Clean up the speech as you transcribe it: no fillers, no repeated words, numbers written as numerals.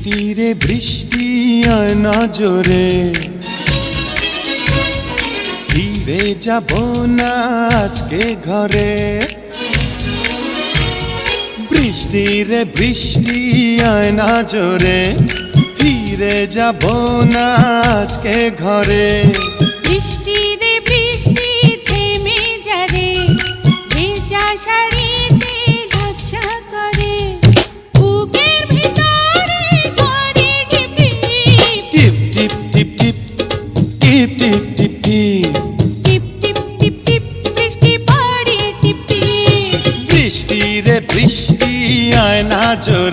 বৃষ্টি রে বৃষ্টি আয় না জোরে, ফিরে যাব না আজকে ঘরে। বৃষ্টি রে বৃষ্টি আয় না জোরে, ফিরে যাব না আজকে ঘরে। বৃষ্টি রে বৃষ্টি থেমে যারে, ভেজা শাড়িতে ঢাকা করে, বুকের ভিতরে ঝরে টিপ টিপ টিপ টিপ টিপ টিপ টিপ টিপ টিপ টিপ টিপ টিপ বৃষ্টি পড়ে টিপ টিপ। বৃষ্টি রে বৃষ্টি আয় না জোরে,